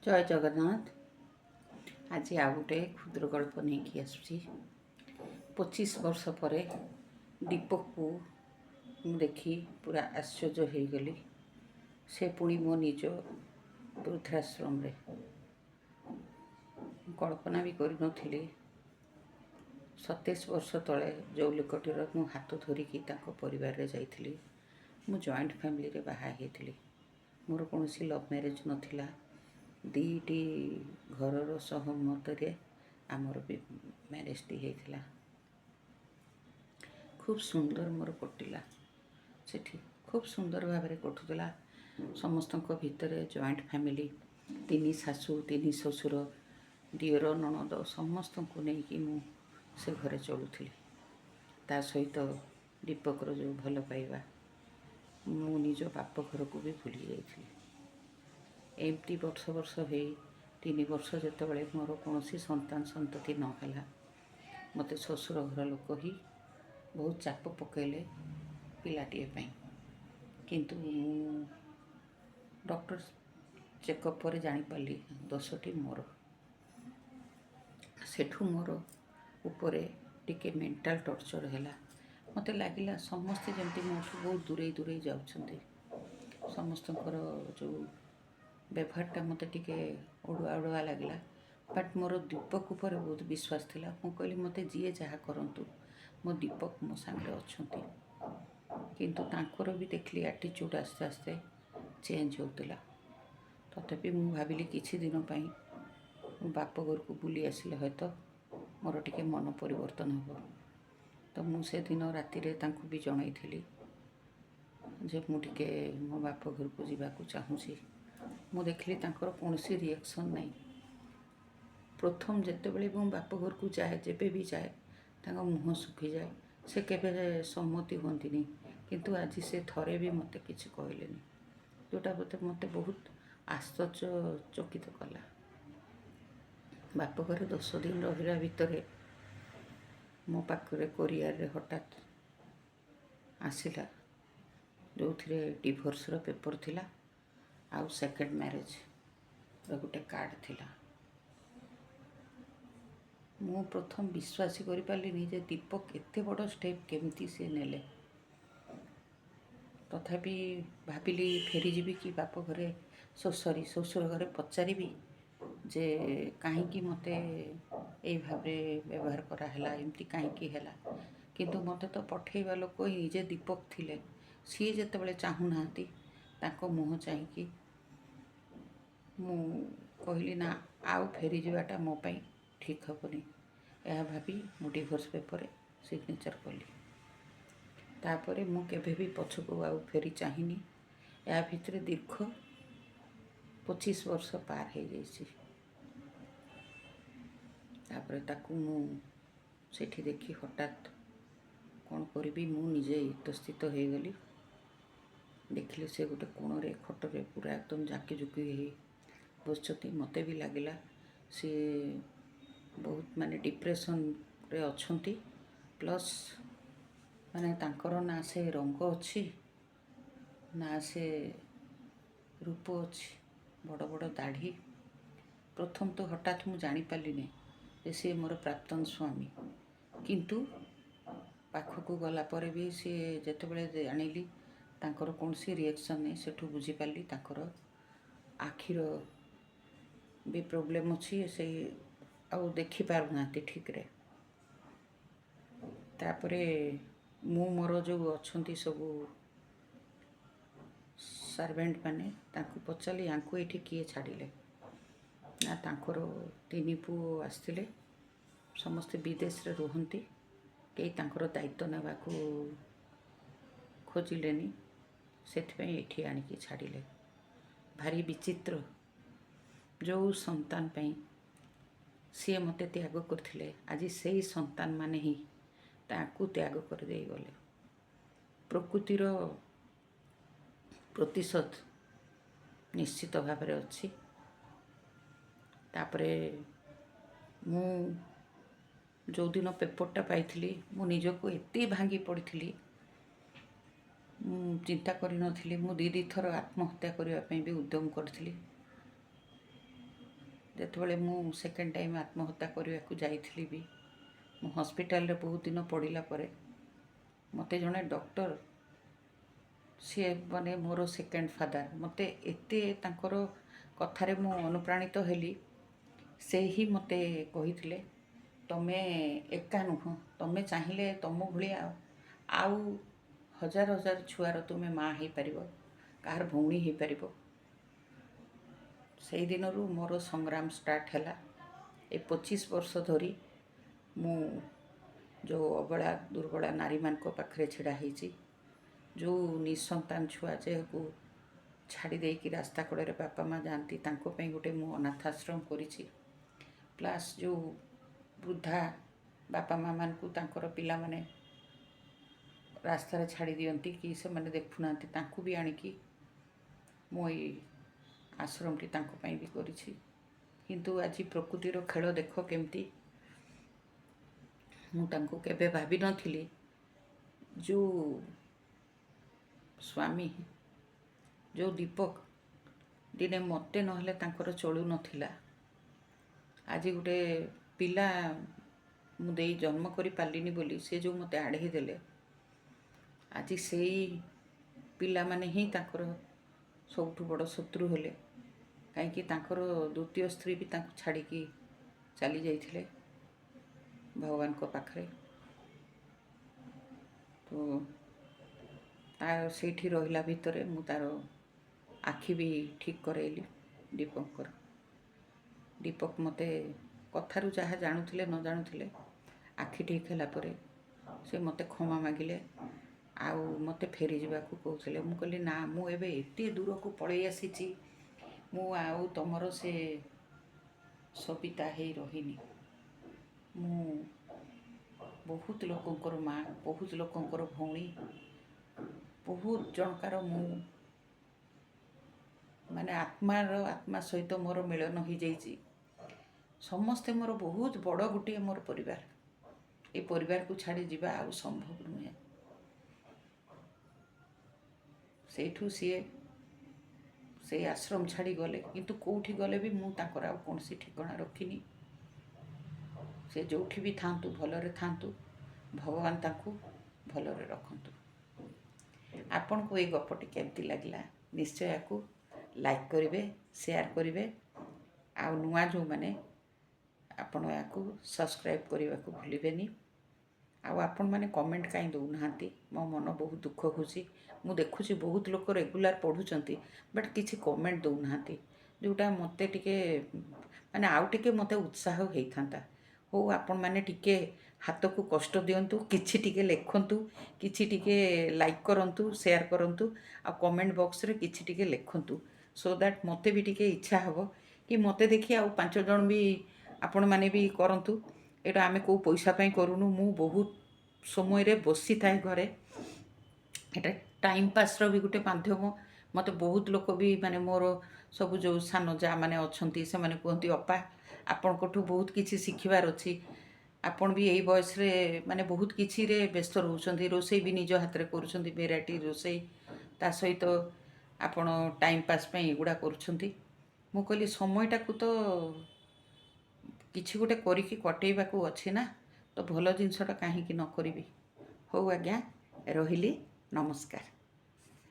ଜୟ ଜଗନ୍ନାଥ। ଆଜି ଆଉ ଗୋଟେ କ୍ଷୁଦ୍ର ଗଳ୍ପ ନେଇକି ଆସୁଛି। 25 ବର୍ଷ ପରେ ଦୀପକକୁ ମୁଁ ଦେଖି ପୁରା ଆଶ୍ଚର୍ଯ୍ୟ ହେଇଗଲି। ସେ ପୁଣି ମୋ ନିଜ ବୃଦ୍ଧାଶ୍ରମରେ। କଳ୍ପନା ବି କରିନଥିଲି 27 ବର୍ଷ ତଳେ ଯେଉଁ ଲୋକଟିର ମୁଁ ହାତ ଧରିକି ତାଙ୍କ ପରିବାରରେ ଯାଇଥିଲି। ମୁଁ ଜଏଣ୍ଟ ଫ୍ୟାମିଲିରେ ବାହା ହେଇଥିଲି। ମୋର କୌଣସି ଲଭ୍ ମ୍ୟାରେଜ୍ ନଥିଲା। ଦୁଇଟି ଘରର ସହମତରେ ଆମର ବି ମ୍ୟାରେଜ୍ଟି ହେଇଥିଲା। ଖୁବ୍ ସୁନ୍ଦର ମୋର କଟିଲା ସେଠି। ଖୁବ୍ ସୁନ୍ଦର ଭାବରେ କଟୁଥିଲା। ସମସ୍ତଙ୍କ ଭିତରେ ଜଏଣ୍ଟ ଫ୍ୟାମିଲି, 3 ଶାଶୁ 3 ଶ୍ୱଶୁର, ଦିଅର ନଣନ୍ଦ ସମସ୍ତଙ୍କୁ ନେଇକି ମୁଁ ସେ ଘରେ ଚଳୁଥିଲି। ତା ସହିତ ଦୀପକର ଯେଉଁ ଭଲ ପାଇବା, ମୁଁ ନିଜ ବାପ ଘରକୁ ବି ଭୁଲି ଯାଇଥିଲି। ଏମିତି ବର୍ଷ ହେଇ 3 ବର୍ଷ ଯେତେବେଳେ ମୋର କୌଣସି ସନ୍ତାନ ସନ୍ତତି ନ ହେଲା, ମୋତେ ଶ୍ୱଶୁର ଘର ଲୋକ ହିଁ ବହୁତ ଚାପ ପକାଇଲେ ପିଲାଟିଏ ପାଇଁ। କିନ୍ତୁ ମୁଁ ଡକ୍ଟର ଚେକଅପ୍ ପରେ ଜାଣିପାରିଲି ଦୋଷଟି ମୋର। ସେଠୁ ମୋର ଉପରେ ଟିକେ ମେଣ୍ଟାଲ୍ ଟର୍ଚର୍ ହେଲା। ମୋତେ ଲାଗିଲା ସମସ୍ତେ ଯେମିତି ମୋଠୁ ବହୁତ ଦୂରେଇ ଯାଉଛନ୍ତି। ସମସ୍ତଙ୍କର ଯେଉଁ ବ୍ୟବହାରଟା ମୋତେ ଟିକେ ଅଡ଼ୁଆ ଲାଗିଲା। ବଟ୍ ମୋର ଦୀପକ ଉପରେ ବହୁତ ବିଶ୍ୱାସ ଥିଲା। ମୁଁ କହିଲି ମୋତେ ଯିଏ ଯାହା କରନ୍ତୁ, ମୋ ଦୀପକ ମୋ ସାଙ୍ଗରେ ଅଛନ୍ତି। କିନ୍ତୁ ତାଙ୍କର ବି ଦେଖିଲି ଆଟିଚ୍ୟୁଡ଼୍ ଆସ୍ତେ ଆସ୍ତେ ଚେଞ୍ଜ ହେଉଥିଲା। ତଥାପି ମୁଁ ଭାବିଲି କିଛି ଦିନ ପାଇଁ ମୋ ବାପ ଘରକୁ ବୁଲି ଆସିଲେ ହୁଏତ ମୋର ଟିକେ ମନ ପରିବର୍ତ୍ତନ ହେବ। ତ ମୁଁ ସେଦିନ ରାତିରେ ତାଙ୍କୁ ବି ଜଣାଇଥିଲି ଯେ ମୁଁ ଟିକେ ମୋ ବାପ ଘରକୁ ଯିବାକୁ ଚାହୁଁଛି। ମୁଁ ଦେଖିଲି ତାଙ୍କର କୌଣସି ରିଆକ୍ସନ୍ ନାହିଁ। ପ୍ରଥମ ଯେତେବେଳେ ମୁଁ ବାପ ଘରକୁ ଯାଏ, ଯେବେ ବି ଯାଏ, ତାଙ୍କ ମୁହଁ ଶୁଖିଯାଏ। ସେ କେବେ ସମ୍ମତି ହୁଅନ୍ତିନି। କିନ୍ତୁ ଆଜି ସେ ଥରେ ବି ମୋତେ କିଛି କହିଲେନି, ଯେଉଁଟା ମୋତେ ବହୁତ ଆଶ୍ଚର୍ଯ୍ୟଚକିତ କଲା। ବାପ ଘରେ 10 ଦିନ ରହିଲା ଭିତରେ ମୋ ପାଖରେ କୋରିଅରରେ ହଠାତ୍ ଆସିଲା, ଯେଉଁଥିରେ ଡିଭୋର୍ସର ପେପର୍ ଥିଲା ଆଉ ସେକେଣ୍ଡ ମ୍ୟାରେଜ୍ର ଗୋଟେ କାର୍ଡ଼ ଥିଲା। ମୁଁ ପ୍ରଥମ ବିଶ୍ୱାସ କରିପାରିଲିନି ଯେ ଦୀପକ ଏତେ ବଡ଼ ଷ୍ଟେପ୍ କେମିତି ସେ ନେଲେ। ତଥାପି ଭାବିଲି ଫେରିଯିବି କି ବାପ ଘରେ ଶ୍ୱଶୁର ଘରେ ପଚାରିବି ଯେ କାହିଁକି ମୋତେ ଏଇ ଭାବରେ ବ୍ୟବହାର କରାହେଲା, ଏମିତି କାହିଁକି ହେଲା। କିନ୍ତୁ ମୋତେ ତ ପଠେଇବା ଲୋକ ହିଁ ନିଜେ ଦୀପକ ଥିଲେ। ସିଏ ଯେତେବେଳେ ଚାହୁଁନାହାନ୍ତି, ତାଙ୍କ ମୁହଁ ଚାହିଁକି ମୁଁ କହିଲି ନା, ଆଉ ଫେରିଯିବାଟା ମୋ ପାଇଁ ଠିକ୍ ହେବନି। ଏହା ଭାବି ମୁଁ ଡିଭୋର୍ସ ପେପରରେ ସିଗ୍ନେଚର୍ କଲି। ତାପରେ ମୁଁ କେବେ ବି ପଛକୁ ଆଉ ଫେରି ଚାହିଁନି। ଏହା ଭିତରେ ଦୀର୍ଘ 25 ବର୍ଷ ପାର ହେଇଯାଇଛି। ତାପରେ ତାକୁ ମୁଁ ସେଠି ଦେଖି ହଠାତ୍ କ'ଣ କରିବି, ମୁଁ ନିଜେ ଇତସ୍ତିତ ହେଇଗଲି। ଦେଖିଲି ସେ ଗୋଟେ କୋଣରେ ଖଟରେ ପୁରା ଏକଦମ ଜାକିଜୁକି ହେଇ ବସିଛନ୍ତି। ମୋତେ ବି ଲାଗିଲା ସିଏ ବହୁତ ଡିପ୍ରେସନ୍ରେ ଅଛନ୍ତି। ପ୍ଲସ୍ ତାଙ୍କର ନା ସେ ରଙ୍ଗ ଅଛି, ନା ସେ ରୂପ ଅଛି। ବଡ଼ ବଡ଼ ଦାଢ଼ି। ପ୍ରଥମ ତ ହଠାତ୍ ମୁଁ ଜାଣିପାରିଲିନି ଯେ ସିଏ ମୋର ପ୍ରାକ୍ତନ ସ୍ୱାମୀ। କିନ୍ତୁ ପାଖକୁ ଗଲା ପରେ ବି ସିଏ ଯେତେବେଳେ ଜାଣିଲି ତାଙ୍କର କୌଣସି ରିଆକ୍ସନ୍ ନାହିଁ, ସେଠୁ ବୁଝିପାରିଲି ତାଙ୍କର ଆଖିର ବି ପ୍ରୋବ୍ଲେମ୍ ଅଛି। ସେଇ ଆଉ ଦେଖିପାରୁନାହାନ୍ତି ଠିକ୍ରେ। ତାପରେ ମୁଁ ମୋର ଯେଉଁ ଅଛନ୍ତି ସବୁ ସର୍ଭେଣ୍ଟ ତାଙ୍କୁ ପଚାରିଲି ୟାଙ୍କୁ ଏଇଠି କିଏ ଛାଡ଼ିଲେ। ନା, ତାଙ୍କର 3 ପୁଅ ଆସିଥିଲେ, ସମସ୍ତେ ବିଦେଶରେ ରୁହନ୍ତି। କେହି ତାଙ୍କର ଦାୟିତ୍ୱ ନେବାକୁ ଖୋଜିଲେନି, ସେଥିପାଇଁ ଏଠି ଆଣିକି ଛାଡ଼ିଲେ। ଭାରି ବିଚିତ୍ର। ଯେଉଁ ସନ୍ତାନ ପାଇଁ ସିଏ ମୋତେ ତ୍ୟାଗ କରିଥିଲେ, ଆଜି ସେଇ ସନ୍ତାନମାନେ ହିଁ ତାଙ୍କୁ ତ୍ୟାଗ କରିଦେଇ ଗଲେ। ପ୍ରକୃତିର ପ୍ରତିଶୋଧ ନିଶ୍ଚିତ ଭାବରେ ଅଛି। ତାପରେ ମୁଁ ଯେଉଁଦିନ ପେପର୍ଟା ପାଇଥିଲି, ମୁଁ ନିଜକୁ ଏତେ ଭାଙ୍ଗି ପଡ଼ିଥିଲି, ମୁଁ ଚିନ୍ତା କରିନଥିଲି। ମୁଁ 2 ଥର ଆତ୍ମହତ୍ୟା କରିବା ପାଇଁ ବି ଉଦ୍ୟମ କରିଥିଲି। ଯେତେବେଳେ ମୁଁ ସେକେଣ୍ଡ ଟାଇମ୍ ଆତ୍ମହତ୍ୟା କରିବାକୁ ଯାଇଥିଲି ବି ମୁଁ ହସ୍ପିଟାଲରେ ବହୁତ ଦିନ ପଡ଼ିଲା ପରେ ମୋତେ ଜଣେ ଡକ୍ଟର, ସିଏ ମାନେ ମୋର ସେକେଣ୍ଡ ଫାଦର, ମୋତେ ଏତେ ତାଙ୍କର କଥାରେ ମୁଁ ଅନୁପ୍ରାଣିତ ହେଲି। ସେ ହିଁ ମୋତେ କହିଥିଲେ, ତମେ ଏକା ନୁହଁ, ତମେ ଚାହିଁଲେ ତମ ଭଳିଆ ଆଉ ହଜାର ହଜାର ଛୁଆର ତୁମେ ମା ହେଇପାରିବ, କାହାର ଭଉଣୀ ହେଇପାରିବ। ସେଇ ଦିନରୁ ମୋର ସଂଗ୍ରାମ ଷ୍ଟାର୍ଟ ହେଲା। ଏ 25 ବର୍ଷ ଧରି ମୁଁ ଯେଉଁ ଅବଳା ଦୁର୍ବଳା ନାରୀମାନଙ୍କ ପାଖରେ ଛିଡ଼ା ହେଇଛି, ଯେଉଁ ନିଃସନ୍ତାନ ଛୁଆ ଯାହାକୁ ଛାଡ଼ି ଦେଇକି ରାସ୍ତା କଡ଼ରେ ବାପା ମା ଯାଆନ୍ତି, ତାଙ୍କ ପାଇଁ ଗୋଟେ ମୁଁ ଅନାଥାଶ୍ରମ କରିଛି। ପ୍ଲସ୍ ଯେଉଁ ବୃଦ୍ଧା ବାପା ମା'ମାନଙ୍କୁ ତାଙ୍କର ପିଲାମାନେ ରାସ୍ତାରେ ଛାଡ଼ି ଦିଅନ୍ତି କି ସେମାନେ ଦେଖୁନାହାନ୍ତି, ତାଙ୍କୁ ବି ଆଣିକି ମୁଁ ଏଇ ଆଶ୍ରମଟି ତାଙ୍କ ପାଇଁ ବି କରିଛି। କିନ୍ତୁ ଆଜି ପ୍ରକୃତିର ଖେଳ ଦେଖ କେମିତି। ମୁଁ ତାଙ୍କୁ କେବେ ଭାବିନଥିଲି ଯେଉଁ ସ୍ୱାମୀ, ଯେଉଁ ଦୀପକ ଦିନେ ମୋତେ ନହେଲେ ତାଙ୍କର ଚଳୁନଥିଲା, ଆଜି ଗୋଟେ ପିଲା ମୁଁ ଦେଇ ଜନ୍ମ କରିପାରିଲିନି ବୋଲି ସେ ଯେଉଁ ମୋତେ ଆଡ଼େଇ ଦେଲେ, ଆଜି ସେଇ ପିଲାମାନେ ହିଁ ତାଙ୍କର ସବୁଠୁ ବଡ଼ ଶତ୍ରୁ ହେଲେ। କାହିଁକି ତାଙ୍କର ଦ୍ୱିତୀୟ ସ୍ତ୍ରୀ ବି ତାଙ୍କୁ ଛାଡ଼ିକି ଚାଲି ଯାଇଥିଲେ ଭଗବାନଙ୍କ ପାଖରେ। ତ ତାର ସେଇଠି ରହିଲା ଭିତରେ ମୁଁ ତାର ଆଖି ବି ଠିକ୍ କରେଇଲି ଦୀପକଙ୍କର। ଦୀପକ ମୋତେ କଥାରୁ ଯାହା ଜାଣୁଥିଲେ ନ ଜାଣୁଥିଲେ, ଆଖି ଠିକ୍ ହେଲା ପରେ ସେ ମୋତେ କ୍ଷମା ମାଗିଲେ ଆଉ ମୋତେ ଫେରିଯିବାକୁ କହୁଥିଲେ। ମୁଁ କହିଲି ନା, ମୁଁ ଏବେ ଏତେ ଦୂରକୁ ପଳେଇ ଆସିଛି, ମୁଁ ଆଉ ତମର ସେ ସବିତା ହେଇ ରହିନି। ମୁଁ ବହୁତ ଲୋକଙ୍କର ମା, ବହୁତ ଲୋକଙ୍କର ଭଉଣୀ, ବହୁତ ଜଣକାର ମୁଁ ମାନେ ଆତ୍ମା ସହିତ ମୋର ମିଳନ ହୋଇଯାଇଛି। ସମସ୍ତେ ମୋର ବହୁତ ବଡ଼ ଗୋଟିଏ ମୋର ପରିବାର। ଏ ପରିବାରକୁ ଛାଡ଼ି ଯିବା ଆଉ ସମ୍ଭବ ନୁହେଁ। ସେଇଠୁ ସିଏ ସେଇ ଆଶ୍ରମ ଛାଡ଼ି ଗଲେ, କିନ୍ତୁ କେଉଁଠି ଗଲେ ବି ମୁଁ ତାଙ୍କର ଆଉ କୌଣସି ଠିକଣା ରଖିନି। ସେ ଯେଉଁଠି ବି ଥାଆନ୍ତୁ, ଭଲରେ ଥାଆନ୍ତୁ, ଭଗବାନ ତାଙ୍କୁ ଭଲରେ ରଖନ୍ତୁ। ଆପଣଙ୍କୁ ଏଇ ଗପଟି କେମିତି ଲାଗିଲା ନିଶ୍ଚୟ ୟାକୁ ଲାଇକ୍ କରିବେ, ସେୟାର କରିବେ, ଆଉ ନୂଆ ଯେଉଁମାନେ ଆପଣ ୟାକୁ ସବସ୍କ୍ରାଇବ୍ କରିବାକୁ ଭୁଲିବେନି। ଆଉ ଆପଣମାନେ କମେଣ୍ଟ କାହିଁ ଦେଉନାହାନ୍ତି, ମୋ ମନ ବହୁତ ଦୁଃଖ ହେଉଛି। ମୁଁ ଦେଖୁଛି ବହୁତ ଲୋକ ରେଗୁଲାର ପଢ଼ୁଛନ୍ତି, ବଟ୍ କିଛି କମେଣ୍ଟ ଦେଉନାହାନ୍ତି, ଯେଉଁଟା ମୋତେ ଟିକେ ମାନେ ଆଉ ଟିକେ ମୋତେ ଉତ୍ସାହ ହେଇଥାନ୍ତା। ହଉ, ଆପଣମାନେ ଟିକେ ହାତକୁ କଷ୍ଟ ଦିଅନ୍ତୁ, କିଛି ଟିକେ ଲେଖନ୍ତୁ, କିଛି ଟିକେ ଲାଇକ୍ କରନ୍ତୁ, ସେୟାର କରନ୍ତୁ, ଆଉ କମେଣ୍ଟ ବକ୍ସରେ କିଛି ଟିକେ ଲେଖନ୍ତୁ। ସୋ ଦ୍ୟାଟ୍ ମୋତେ ବି ଟିକେ ଇଚ୍ଛା ହେବ କି ମୋତେ ଦେଖି ଆଉ 5 ଜଣ ବି ଆପଣମାନେ ବି କରନ୍ତୁ। ଏଇଟା ଆମେ କେଉଁ ପଇସା ପାଇଁ କରୁନୁ। ମୁଁ ବହୁତ ସମୟରେ ବସିଥାଏ ଘରେ, ଏଇଟା ଟାଇମ୍ ପାସ୍ର ବି ଗୋଟେ ମାଧ୍ୟମ। ମୋତେ ବହୁତ ଲୋକ ବି ମାନେ ମୋର ସବୁ ଯେଉଁ ସାନ ଯା ମାନେ ଅଛନ୍ତି, ସେମାନେ କୁହନ୍ତି ଅପା ଆପଣଙ୍କଠୁ ବହୁତ କିଛି ଶିଖିବାର ଅଛି। ଆପଣ ବି ଏଇ ବୟସରେ ମାନେ ବହୁତ କିଛିରେ ବ୍ୟସ୍ତ ରହୁଛନ୍ତି, ରୋଷେଇ ବି ନିଜ ହାତରେ କରୁଛନ୍ତି, ଭେରାଇଟି ରୋଷେଇ, ତା ସହିତ ଆପଣ ଟାଇମ୍ ପାସ୍ ପାଇଁ ଏଗୁଡ଼ା କରୁଛନ୍ତି। ମୁଁ କହିଲି ସମୟଟାକୁ ତ କିଛି ଗୋଟେ କରିକି କଟେଇବାକୁ ଅଛି ନା, ତ ଭଲ ଜିନିଷଟା କାହିଁକି ନ କରିବି। ହଉ ଆଜ୍ଞା, ରହିଲି, ନମସ୍କାର।